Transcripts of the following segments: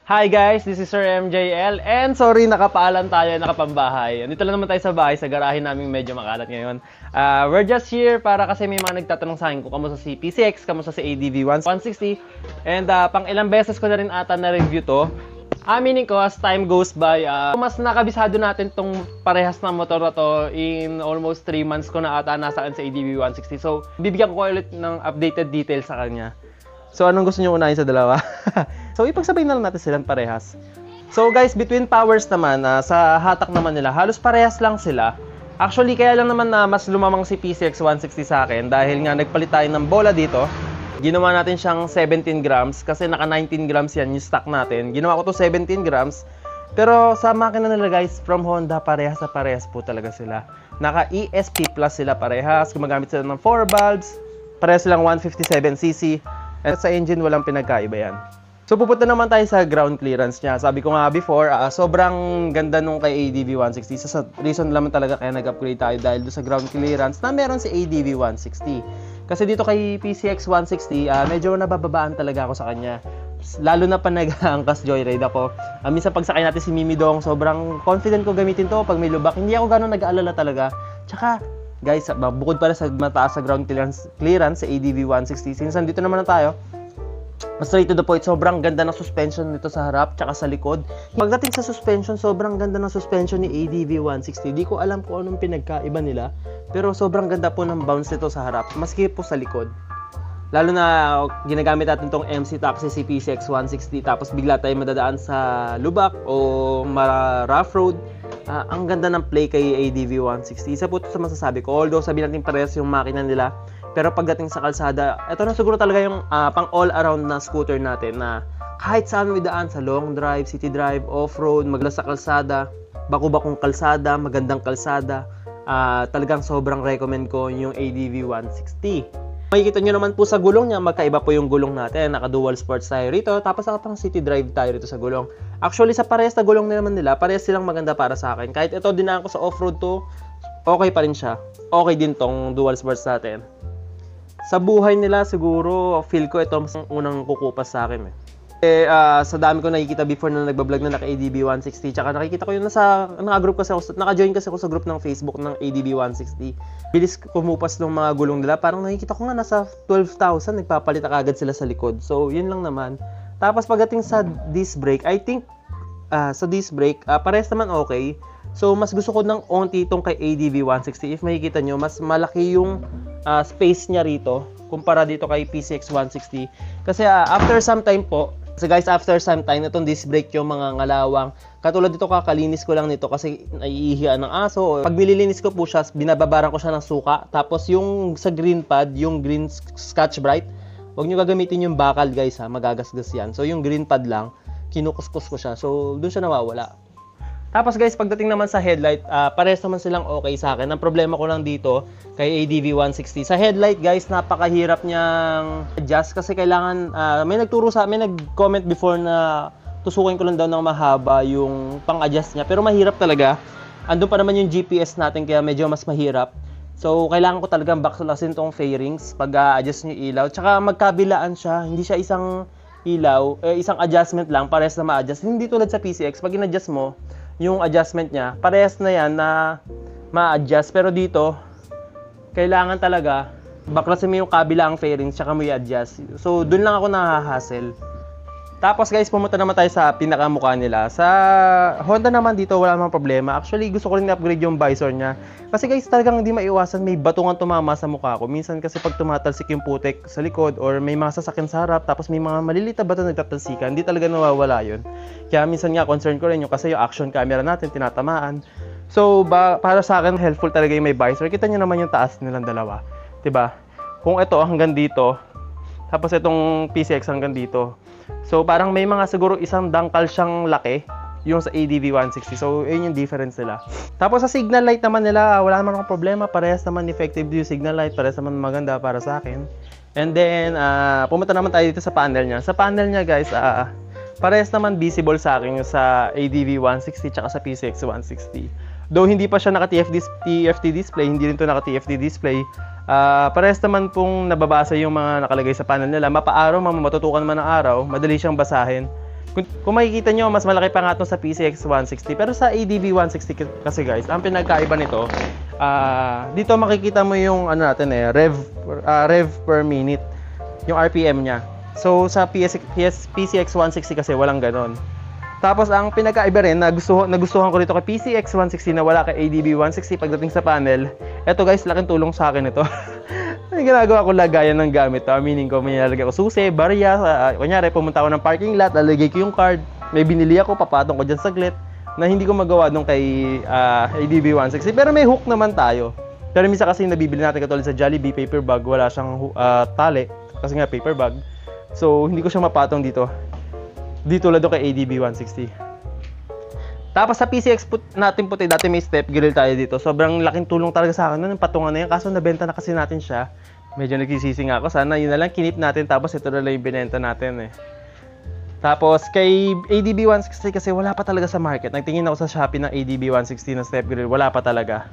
Hi guys, this is Sir MJL and sorry nakapaalan tayo, nakapambahay. Andito lang naman tayo sa bahay, sa garahe namin medyo makalat ngayon. We're just here para kasi may mga nagtatanong sa akin kung kamusta si PCX, kamusta si ADV 160. And pang ilang beses ko na rin ata na-review to. Aminin ko as time goes by, mas nakabisado natin tong parehas na motor na to in almost 3 months ko na ata nasa akin sa ADV 160. So, bibigyan ko ulit ng updated details sa kanya. So, anong gusto nyo unahin sa dalawa? So, ipagsabay na lang natin silang parehas. So, guys, between powers naman, sa hatak naman nila, halos parehas lang sila. Actually, kaya lang naman na mas lumamang si PCX 160 sa akin dahil nga nagpalit tayo ng bola dito. Ginawa natin siyang 17 grams kasi naka 19 grams yan yung stock natin. Ginawa ko to 17 grams. Pero sa makina nila guys, from Honda, parehas na parehas po talaga sila. Naka ESP Plus sila parehas. Gumagamit sila ng 4 valves. Parehas silang 157cc. At sa engine, walang pinagkaiba yan. So, pupunta naman tayo sa ground clearance niya. Sabi ko nga before, sobrang ganda nung kay ADV 160. So, sa reason naman talaga kaya nag-upgrade tayo dahil doon sa ground clearance na meron si ADV 160. Kasi dito kay PCX 160, medyo nabababaan talaga ako sa kanya. Lalo na pa nag-angkas joyride ako. Minsan pagsakay natin si Mimi Dong, sobrang confident ko gamitin to pag may lubak. Hindi ako gano'n nag-aalala talaga. Tsaka, guys, bukod pala sa mataas sa ground clearance sa ADV 160, since dito naman na tayo, straight to the point, sobrang ganda ng suspension nito sa harap tsaka sa likod. Pagdating sa suspension, sobrang ganda ng suspension ni ADV 160. Di ko alam kung anong pinagkaiba nila, pero sobrang ganda po ng bounce nito sa harap, maski po sa likod. Lalo na ginagamit natin tong MC Taxi si PCX 160 tapos bigla tayo madadaan sa lubak o rough road. Ang ganda ng play kay ADV 160. Isa po ito sa masasabi ko. Although sabihin natin parehas yung makina nila, pero pagdating sa kalsada, ito na siguro talaga yung pang all-around na scooter natin na kahit saan mo idaan, sa long drive, city drive, off-road, maglas sa kalsada, baku-bakong kalsada, magandang kalsada, talagang sobrang recommend ko yung ADV 160. Makikita nyo naman po sa gulong niya, magkaiba po yung gulong natin. Naka-dual sports tayo rito, tapos pang city drive tayo rito sa gulong. Actually, sa parehas na gulong naman nila, parehas silang maganda para sa akin. Kahit ito, dinaan ko sa off-road to, okay pa rin siya. Okay din tong dual sports natin. Sa buhay nila, siguro, feel ko ito mas unang kukupas sa akin. Sa dami ko nakikita before na nagbablog na naka-ADV 160, tsaka nakikita ko yun naka-group kasi ako, naka-join kasi ako sa group ng Facebook ng ADV 160. Bilis kumupas ng mga gulong nila, parang nakikita ko nga nasa 12,000, nagpapalit na agad sila sa likod. So, yun lang naman. Tapos pagdating sa disc brake, I think sa disc brake, parehas naman okay. So, mas gusto ko ng onti itong kay ADV 160. If makikita nyo, mas malaki yung space niya rito kumpara dito kay PCX 160. Kasi after some time po, so guys, after some time, itong disc brake yung mga ngalawang. Katulad dito, kakalinis ko lang nito kasi naiihiyan ng aso. Pag nililinis ko po siya, binababaran ko siya ng suka. Tapos yung sa green pad, yung green Scotch-Brite, huwag nyo gagamitin yung bakal guys ha, magagasgas yan. So yung green pad lang, kinukuskus ko siya. So doon siya nawawala. Tapos guys, pagdating naman sa headlight, parehas naman silang okay sa akin. Ang problema ko lang dito kay ADV 160, sa headlight guys, napakahirap niyang adjust kasi kailangan, may nag-comment before na tusukin ko lang daw ng mahaba yung pang-adjust niya. Pero mahirap talaga. Andun pa naman yung GPS natin kaya medyo mas mahirap. So, kailangan ko talagang backslasin tong fairings pag adjust yung ilaw. Tsaka magkabilaan siya, hindi siya isang ilaw, isang adjustment lang, parehas na ma-adjust. Hindi tulad sa PCX, pag in-adjust mo, yung adjustment niya, parehas na yan na ma-adjust. Pero dito, kailangan talaga baklasin mo yung kabilang fairings tsaka mo i-adjust. So, dun lang ako nahahassle. Tapos guys, pumunta naman tayo sa pinakamukha nila. Sa Honda naman dito, wala namang problema. Actually, gusto ko rin i-upgrade yung visor niya. Kasi guys, talagang hindi maiwasan, may batungan tumama sa mukha ko. Minsan kasi pag tumatalsik yung putek sa likod or may mga sasakyan sa harap, tapos may mga maliliit na bato nagtatalsikan, hindi talaga nawawala yun. Kaya minsan nga, concern ko rin yung kasi yung action camera natin, tinatamaan. So, para sa akin, helpful talaga yung may visor. Kita nyo naman yung taas nilang dalawa. Diba? Kung ito hanggang dito, tapos itong PCX hanggang dito. So, parang may mga siguro isang dangkal siyang laki yung sa ADV 160. So, yun yung difference nila. Tapos sa signal light naman nila, wala naman akong problema. Parehas naman effective yung signal light. Parehas naman maganda para sa akin. And then, pumunta naman tayo dito sa panel niya. Sa panel niya guys, parehas naman visible sa akin yung sa ADV 160 tsaka sa PCX 160. Though hindi pa siya naka-TFT display, hindi rin to naka-TFT display. Parehas naman pong nababasa yung mga nakalagay sa panel nila. Mapa-araw, matutukan man ng araw, madali siyang basahin. Kung makikita nyo, mas malaki pa nga ito sa PCX 160. Pero sa ADB 160 kasi guys, ang pinagkaiba nito, dito makikita mo yung ano natin rev per minute, yung RPM niya. So sa PCX 160 kasi walang ganon. Tapos ang pinagkaiba rin na nagustuhan ko dito kay PCX 160 na wala kay ADB 160 pagdating sa panel. Eto guys, laking tulong sa akin ito. May ginagawa ko lagayan ng gamit. Meaning ko, may nilalagay ko susi, barya. Kunyari, pumunta ako ng parking lot, lalagay ko yung card. May binili ako, papatong ko dyan saglit. Na hindi ko magawa nung kay ADB 160. Pero may hook naman tayo. Pero minsan kasi nabibili natin katulad sa Jollibee paper bag, wala siyang tali. Kasi nga paper bag. So, hindi ko siya mapatong dito. Dito tulad kay ADB 160. Tapos sa PCX natin puti, dati may step grill tayo dito. Sobrang laking tulong talaga sa akin nun, yung patungan na yan. Kaso nabenta na kasi natin siya. Medyo nagsisisi nga ako. Sana yun na lang kinip natin, tapos ito na lang yung binenta natin eh. Tapos kay ADB 160 kasi wala pa talaga sa market. Nagtingin ako sa Shopee ng ADB 160 na step grill. Wala pa talaga.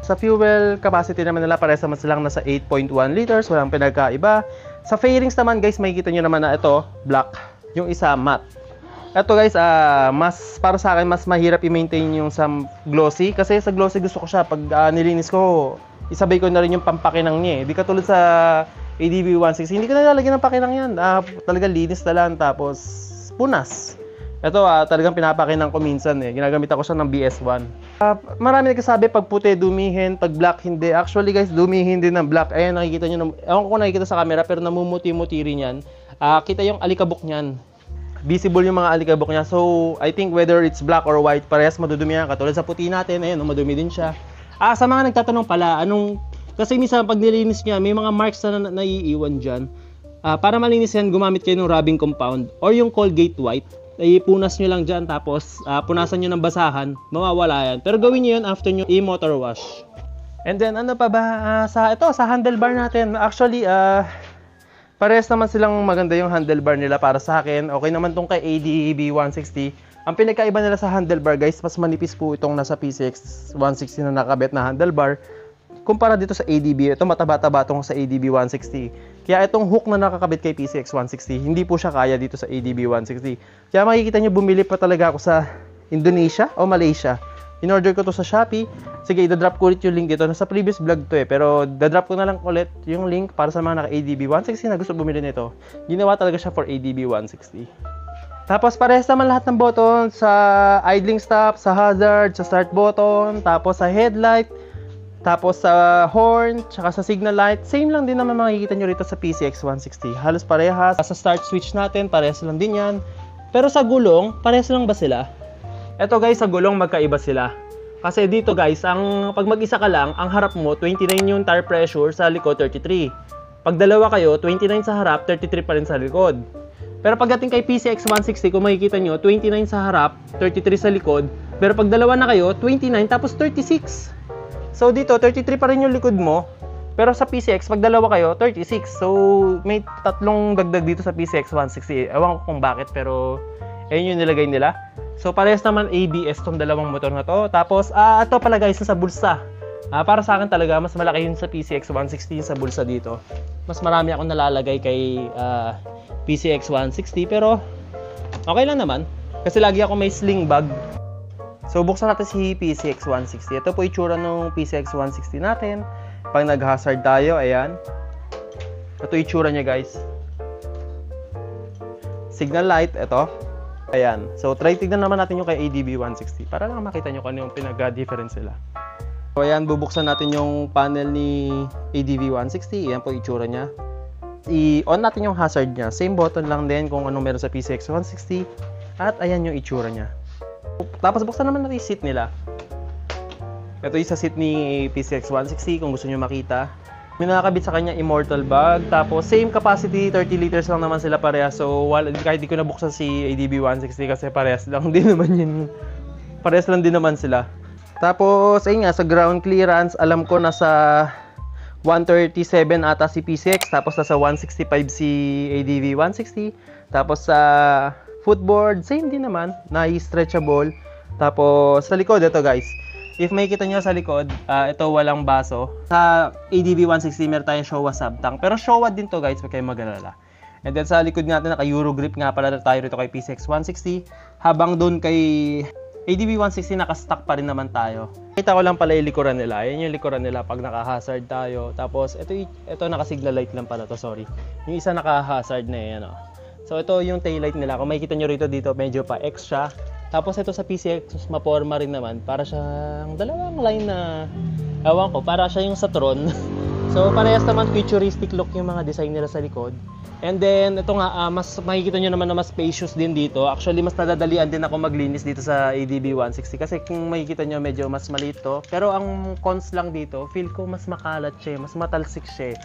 Sa fuel capacity naman nila, parehas naman silang nasa 8.1 liters. Walang pinagkaiba. Sa fairings naman guys, makikita nyo naman na ito, black. Yung isa matte. Ito guys, mas para sa akin mas mahirap i-maintain yung sa glossy kasi sa glossy gusto ko siya pag nilinis ko, isabay ko na rin yung pampakinang niya eh. Di katulad sa ADB 160, hindi ko na lalagyan ng pakinang yan. Talagang linis na lang tapos punas. Ito talagang pinapakinang ko minsan eh. Ginagamit ako siya ng BS1. Marami nagsasabi pag puti dumihin, pag black hindi. Actually guys, dumihin din ng black. Ayan nakikita nyo, ewan ko kung nakikita sa camera pero namumuti-muti rin yan. Kita yung alikabok niyan. Visible yung mga alikabok niya. So, I think whether it's black or white, parehas madudumi yan. Katulad sa puti natin, ayun, madumi din siya. Sa mga nagtatanong pala, kasi minsan pag nilinis niya, may mga marks na naiiwan dyan. Para malinis yan, gumamit kayo ng rubbing compound or yung Colgate White. Ipunas nyo lang dyan, tapos punasan nyo ng basahan, mawawala yan. Pero gawin nyo yun after nyo i-motor wash. And then, ano pa ba? Sa handlebar natin, actually, parehas naman silang maganda yung handlebar nila para sa akin. Okay naman tong kay ADB 160. Ang pinagkaiba nila sa handlebar guys, mas manipis po itong nasa PCX 160 na nakabit na handlebar. Kumpara dito sa ADB, ito mataba-taba itong sa ADB 160. Kaya itong hook na nakakabit kay PCX 160, hindi po siya kaya dito sa ADB 160. Kaya makikita nyo, bumili pa talaga ako sa Indonesia o Malaysia. In-order ko to sa Shopee. Sige, i-drop ko ulit yung link dito. Nasa previous vlog to eh. Pero da-drop ko na lang ulit yung link para sa mga naka-ADB 160 na gusto bumili nito. Ginawa talaga siya for ADB 160. Tapos parehas naman lahat ng button. Sa idling stop, sa hazard, sa start button, tapos sa headlight, tapos sa horn, tsaka sa signal light. Same lang din naman makikita nyo rito sa PCX 160. Halos parehas. Sa start switch natin, parehas lang din yan. Pero sa gulong, parehas lang ba sila? Eto guys, sa gulong magkaiba sila. Kasi dito guys, pag mag-isa ka lang, ang harap mo 29 yung tire pressure, sa likod 33. Pag dalawa kayo, 29 sa harap, 33 pa rin sa likod. Pero pagdating kay PCX 160, kung makikita nyo, 29 sa harap, 33 sa likod. Pero pag dalawa na kayo, 29 tapos 36. So dito, 33 pa rin yung likod mo. Pero sa PCX, pag dalawa kayo, 36. So may tatlong dagdag dito sa PCX 160. Ewan ko kung bakit, pero ayun yung nilagay nila. So parehas naman ABS tong dalawang motor na to. Tapos ito pala guys sa bulsa. Para sa akin talaga mas malaki yun sa PCX 160 sa bulsa dito. Mas marami akong nalalagay kay PCX 160 pero okay lang naman kasi lagi ako may sling bag. So buksan natin si PCX 160. Ito po itsura ng PCX 160 natin. Pag nag-hazard tayo, ayan. Ito itsura niya guys. Signal light, ito. Ayan. So, try tignan naman natin yung kay ADB 160 para lang makita nyo kung ano yung pinag-difference sila. So, ayan. Bubuksan natin yung panel ni ADB 160. Ayan po itsura niya. I-on natin yung hazard niya. Same button lang din kung anong meron sa PCX 160. At ayan yung itsura niya. Tapos, buksan naman natin yung seat nila. Ito yung sa seat ni PCX 160 kung gusto nyo makita. May nakakabit sa kanya immortal bag. Tapos same capacity, 30 liters lang naman sila parehas. So kahit di ko nabuksan si ADB 160 kasi parehas lang din naman yun. Parehas lang din naman sila. Tapos ayun nga, sa ground clearance, alam ko nasa 137 ata si PCX. Tapos nasa 165 si ADB 160. Tapos sa footboard, same din naman, na-stretchable. Tapos sa likod, ito guys. If makikita nyo sa likod, ito walang baso. Sa ADB 160, meron tayong Showa sub-tank. Pero Showa din to guys, huwag kayong mag-alala. And then sa likod natin, naka-Euro grip nga pala tayo rito kay PCX 160. Habang doon kay ADV 160, naka-stock pa rin naman tayo. Kita ko lang pala yung likuran nila. Ayan yung likuran nila pag naka-hazard tayo. Tapos, ito naka-signal light lang pala to, sorry. Yung isa naka-hazard na yan, oh. So, ito yung tail light nila. Kung makikita nyo rito dito, medyo pa extra. Tapos, ito sa PCX, maporma rin naman. Para siyang dalawang line na, ewan ko, para siya yung sa Tron. So, parehas naman futuristic look yung mga design nila sa likod. And then, ito nga, mas makikita nyo naman na mas spacious din dito. Actually, mas nadadalian din ako maglinis dito sa ADV 160. Kasi kung makikita nyo, medyo mas maliit to. Pero ang cons lang dito, feel ko mas makalat siya, mas matalsik siya.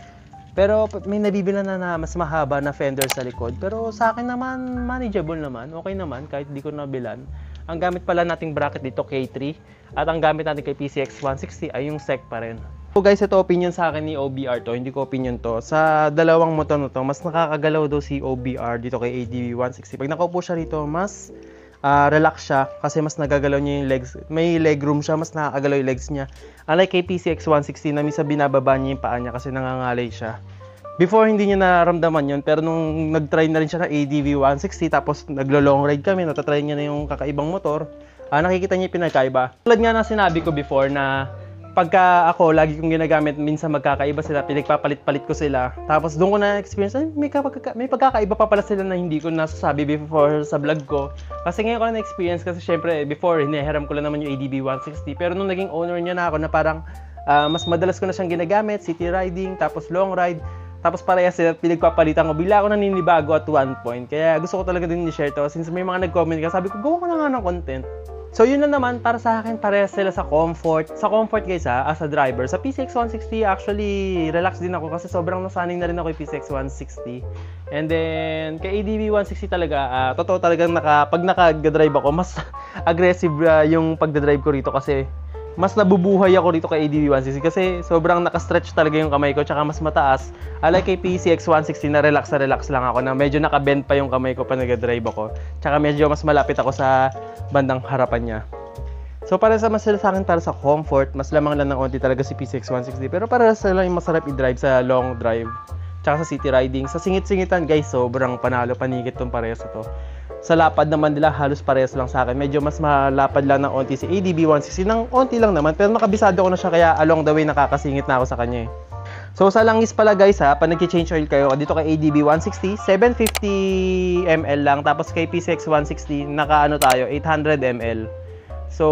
Pero may nabibilan na mas mahaba na fender sa likod. Pero sa akin naman, manageable naman. Okay naman, kahit di ko nabilan. Ang gamit pala nating bracket dito, K3. At ang gamit natin kay PCX 160 ay yung SEC pa rin. So guys, ito opinion sa akin ni OBR to, hindi ko opinion to. Sa dalawang motor na to, mas nakakagalaw daw si OBR dito kay ADV 160. Pag nakaupo siya rito, mas relax siya kasi mas nagagalaw niya yung legs. May leg room siya, mas nakakagalaw yung legs niya. Unlike kay PCX 160 na minsan binababa niya yung paa niya kasi nangangalay siya. Before hindi niya naramdaman yun, pero nung nag-try na rin siya ng ADV 160 tapos naglo-long ride kami, natatry niya na yung kakaibang motor, nakikita niya yung pinagkaiba. Tulad nga ng sinabi ko before na pagka ako, lagi kong ginagamit, minsan magkakaiba sila, pinagpapalit-palit ko sila. Tapos doon ko na-experience, may pagkakaiba pa pala sila na hindi ko nasasabi before sa vlog ko. Kasi ngayon ko na na-experience kasi syempre before, hinihiram ko lang naman yung ADV 160. Pero nung naging owner niya na ako na parang mas madalas ko na siyang ginagamit, city riding, tapos long ride. Tapos parehas sila, pinagpapalitan ko. Bigla ako naninibago at one point. Kaya gusto ko talaga din i-share to. Since may mga nag-comment ka, sabi ko, gawa ko na nga ng content. So yun na naman, para sa akin, parehas sila sa comfort. Sa comfort guys as a driver. Sa PCX 160, actually, relax din ako kasi sobrang nasanay na rin ako kay PCX 160. And then, kay ADV 160 talaga, totoo talagang pag naka-drive ako, mas aggressive yung pagdadrive ko rito kasi mas nabubuhay ako dito kay ADV 160 kasi sobrang naka-stretch talaga yung kamay ko tsaka mas mataas. Unlike kay PCX 160 na relax lang ako na medyo naka-bend pa yung kamay ko pa nag-drive ako. Tsaka medyo mas malapit ako sa bandang harapan niya. So para sa mas sila sa akin para sa comfort, mas lamang lang ng onti talaga si PCX 160 pero para sa lang yung masarap i-drive sa long drive tsaka sa city riding. Sa singit-singitan guys, sobrang panalo panigit tong parehas ito. Sa lapad naman nila, halos parehas lang sa akin. Medyo mas malapad lang ng onti si ADV 160 ng onti lang naman. Pero nakabisado ko na siya kaya along the way nakakasingit na ako sa kanya eh. So sa langis pala guys pag nag-change oil kayo, dito kay ADV 160, 750 ml lang. Tapos kay PCX 160, naka tayo, 800 ml. So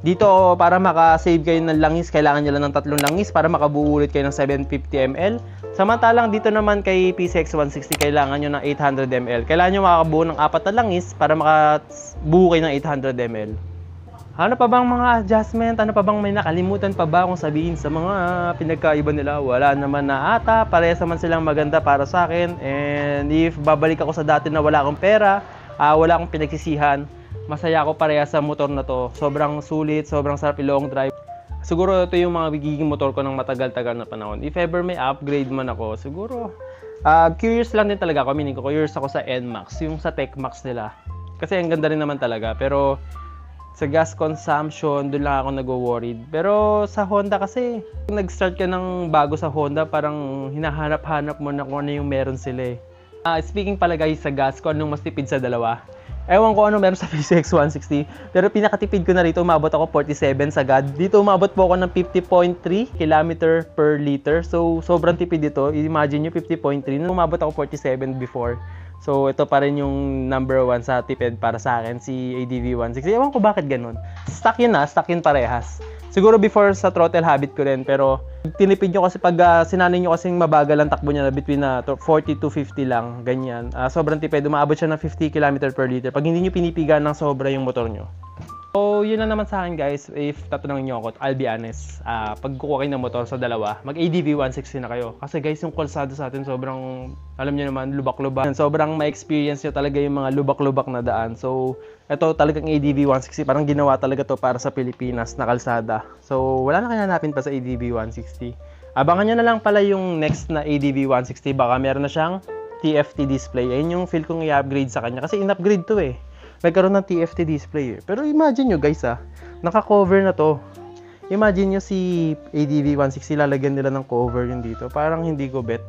dito para maka-save kayo ng langis, kailangan nyo lang ng 3 langis para makabuo ulit kayo ng 750 ml. Samantalang dito naman kay PCX 160, kailangan nyo ng 800 ml. Kailangan nyo makabuo ng 4 na langis para makabuo kayo ng 800 ml. Ano pa bang mga adjustment? Ano pa bang may nakalimutan pa ba akong sabihin sa mga pinagkaiba nila? Wala naman na ata. Parehas naman silang maganda para sa akin. And if babalik ako sa dati na wala akong pera, wala akong pinagsisihan, masaya ako parehas sa motor na to. Sobrang sulit, sobrang sarap i-long drive. Siguro ito yung mga bigiging motor ko ng matagal-tagal na panahon. If ever may upgrade man ako, siguro curious lang din talaga ako. Meaning ko curious ako sa NMAX, yung sa TechMax nila. Kasi ang ganda rin naman talaga. Pero sa gas consumption, doon lang ako nag-worried. Pero sa Honda kasi, kung nag-start ka ng bago sa Honda, parang hinahanap-hanap mo na kung ano yung meron sila eh. Speaking pala guys sa gas, kung anong mas tipid sa dalawa. Ewan ko ano meron sa PCX 160, pero pinakatipid ko na rito, umabot ako 47 sagad. Dito umabot po ako ng 50.3 km per liter. So, sobrang tipid dito. Imagine nyo, 50.3. Umabot ako 47 before. So, ito pa rin yung number 1 sa tipid para sa akin, si ADV 160. Ewan ko bakit ganun. Stock yun parehas. Siguro before sa throttle habit ko rin, pero tinipid nyo kasi pag sinanay nyo kasing mabagal ang takbo niya na between 40 to 50 lang, ganyan. Sobrang tipid, umaabot siya ng 50 km per liter pag hindi nyo pinipigan ng sobra yung motor nyo. So, yun na naman sa akin guys. If tatanungin nyo ako, I'll be honest. Pag kukuha kayo ng motor sa dalawa, mag-ADV 160 na kayo. Kasi guys, yung kalsada sa atin sobrang, alam nyo naman, lubak-lubak. Sobrang ma-experience nyo talaga yung mga lubak-lubak na daan. So, ito talagang ADV 160. Parang ginawa talaga to para sa Pilipinas na kalsada. So, wala na kayo hanapin pa sa ADV 160. Abangan nyo na lang pala yung next na ADV 160. Baka meron na siyang TFT display. Ayun yung feel kong i-upgrade sa kanya. Kasi in-upgrade to eh. Nagkaroon ng TFT display eh. Pero imagine nyo guys naka-cover na to. Imagine nyo si ADV 160 lalagyan nila ng cover yun dito. Parang hindi ko bet.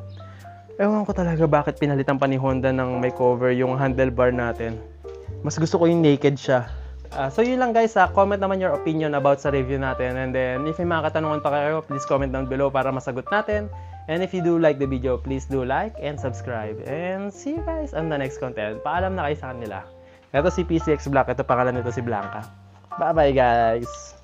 Ewan ko talaga bakit pinalitan pa ni Honda ng may cover yung handlebar natin. Mas gusto ko yung naked siya. So yun lang guys, comment naman your opinion about sa review natin. And then if may mga katanungan pa kayo, please comment down below para masagot natin. And if you do like the video, please do like and subscribe. And see you guys on the next content. Paalam na kayo sa kanila. Ito si PCX Black, ito pangalan nito si Blanca. Bye bye guys!